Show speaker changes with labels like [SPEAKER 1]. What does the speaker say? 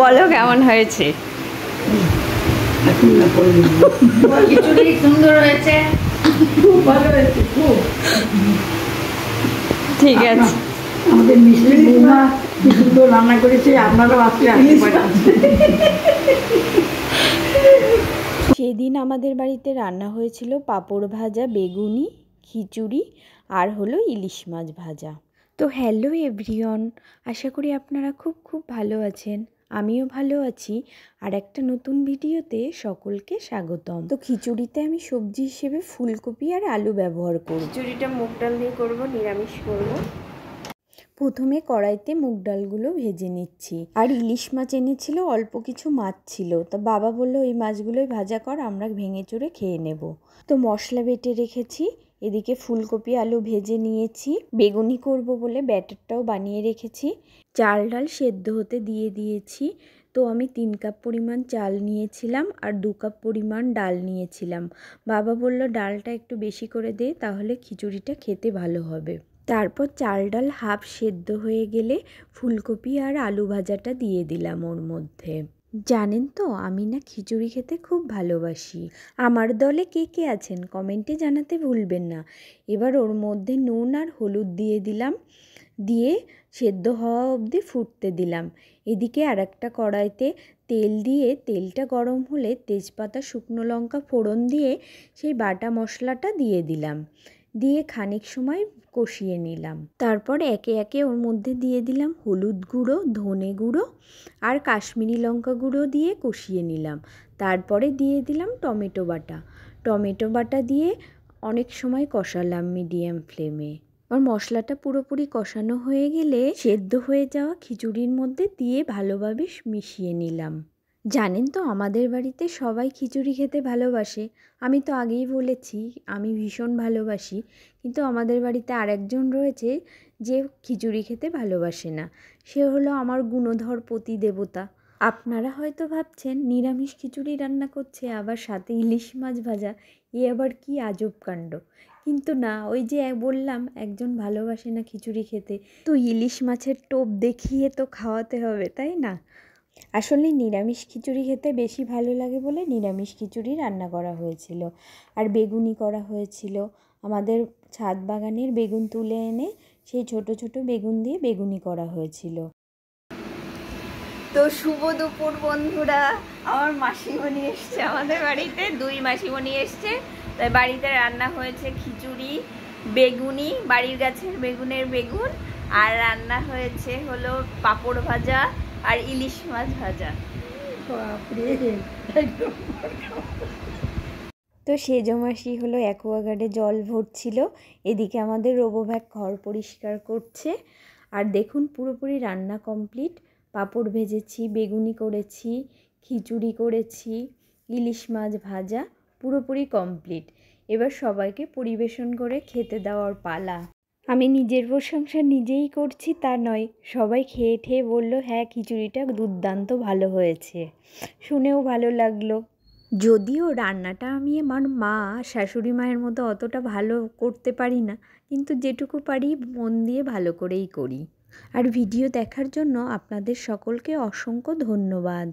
[SPEAKER 1] বলো কেমন হয়েছে?
[SPEAKER 2] খিচুড়ি সুন্দর হয়েছে, খুব ভালো হয়েছে, খুব।
[SPEAKER 1] ঠিক আছে।
[SPEAKER 2] আমাদের মিষ্টি বৌমা কি সুন্দর রান্না করেছে, আপনারাও আসতে পারেন।
[SPEAKER 3] সেদিন আমাদের বাড়িতে রান্না হয়েছিল পাঁপড় ভাজা, বেগুনি, খিচুড়ি আর হলো ইলিশ মাছ ভাজা। তো হ্যালো এভরিওয়ান, আশা করি আপনারা খুব খুব ভালো আছেন। আমিও ভালো আছি। আর একটা নতুন ভিডিওতে সকলকে স্বাগতম। তো খিচুড়িতে আমি সবজি হিসেবে ফুলকপি আর আলু ব্যবহার করব। খিচুড়িটা মুগ ডাল দিয়ে করব, নিরামিষ করব। প্রথমে কড়াইতে মুগ ডালগুলো ভেজে নিচ্ছি। আর ইলিশ মাছ এনেছিল, অল্প কিছু মাছ ছিল, তো বাবা বললো এই মাছগুলোই ভাজা কর, আমরা ভেঙে চুরে খেয়ে নেব। তো মশলা বেটে রেখেছি, এদিকে ফুলকপি আলু ভেজে নিয়েছি। বেগুনি করব বলে ব্যাটারটাও বানিয়ে রেখেছি। চাল ডাল সেদ্ধ হতে দিয়ে দিয়েছি। তো আমি 3 কাপ পরিমাণ চাল নিয়েছিলাম আর 2 কাপ পরিমাণ ডাল নিয়েছিলাম। বাবা বলল ডালটা একটু বেশি করে দে, তাহলে খিচুড়িটা খেতে ভালো হবে। তারপর চাল ডাল হাফ সেদ্ধ হয়ে গেলে ফুলকপি আর আলু ভাজাটা দিয়ে দিলাম ওর মধ্যে। জানেন তো আমি না খিচুড়ি খেতে খুব ভালোবাসি। আমার দলে কে কে আছেন কমেন্টে জানাতে ভুলবেন না। এবার ওর মধ্যে নুন আর হলুদ দিয়ে দিলাম, দিয়ে সেদ্ধ হওয়া অবধি ফুটতে দিলাম। এদিকে আর একটা কড়াইতে তেল দিয়ে, তেলটা গরম হলে তেজপাতা শুকনো লঙ্কা ফোড়ন দিয়ে সেই বাটা মশলাটা দিয়ে দিলাম, দিয়ে খানিক সময় কষিয়ে নিলাম। তারপর একে একে ওর মধ্যে দিয়ে দিলাম হলুদ গুঁড়ো, ধনে গুঁড়ো আর কাশ্মীরি লঙ্কা গুঁড়ো দিয়ে কষিয়ে নিলাম। তারপরে দিয়ে দিলাম টমেটো বাটা। টমেটো বাটা দিয়ে অনেক সময় কষালাম মিডিয়াম ফ্লেমে। আর মশলাটা পুরোপুরি কষানো হয়ে গেলে সেদ্ধ হয়ে যাওয়া খিচুড়ির মধ্যে দিয়ে ভালোভাবে মিশিয়ে নিলাম। জানেন তো আমাদের বাড়িতে সবাই খিচুড়ি খেতে ভালোবাসে। আমি তো আগেই বলেছি আমি ভীষণ ভালোবাসি, কিন্তু আমাদের বাড়িতে আরেকজন রয়েছে যে খিচুড়ি খেতে ভালোবাসে না। সে হলো আমার গুণধর পতি দেবতা। আপনারা হয়তো ভাবছেন নিরামিষ খিচুড়ি রান্না করছে আবার সাথে ইলিশ মাছ ভাজা, এ আবার কি আজব কাণ্ড। কিন্তু না, ওই যে বললাম একজন ভালোবাসে না খিচুড়ি খেতে, তো ইলিশ মাছের টোপ দেখিয়ে তো খাওয়াতে হবে, তাই না? আসলে নিরামিষ খিচুড়ি খেতে বেশি ভালো লাগে বলে নিরামিষ খিচুড়ি রান্না করা হয়েছিল। আর বেগুনি করা হয়েছিল, আমাদের ছাদ বাগানের বেগুন তুলে এনে সেই ছোট ছোট বেগুন দিয়ে বেগুনি করা হয়েছিল।
[SPEAKER 1] তো শুভ দুপুর বন্ধুরা, আমার মাসিমণি এসছে আমাদের বাড়িতে, 2 মাসিমণি এসছে। তাই বাড়িতে রান্না হয়েছে খিচুড়ি, বেগুনি, বাড়ির গাছের বেগুনের বেগুন, আর রান্না হয়েছে হলো পাঁপড় ভাজা আর ইলিশ মাছ ভাজা।
[SPEAKER 3] তো সেজো মাসি হলো অ্যাকোয়াগার্ডে জল ভরছিল, এদিকে আমাদের রোবোভ্যাক ঘর পরিষ্কার করছে। আর দেখুন পুরোপুরি রান্না কমপ্লিট। পাঁপড় ভেজেছি, বেগুনি করেছি, খিচুড়ি করেছি, ইলিশ মাছ ভাজা, পুরোপুরি কমপ্লিট। এবার সবাইকে পরিবেশন করে খেতে দেওয়ার পালা। আমি নিজের প্রশংসা নিজেই করছি তা নয়, সবাই খেয়ে ঠেয়ে বলল হ্যাঁ খিচুড়িটা দুর্দান্ত ভালো হয়েছে। শুনেও ভালো লাগলো। যদিও রান্নাটা আমি আমার মা শাশুড়ি মায়ের মতো অতটা ভালো করতে পারি না, কিন্তু যেটুকু পারি মন দিয়ে ভালো করেই করি। আর ভিডিও দেখার জন্য আপনাদের সকলকে অসংখ্য ধন্যবাদ।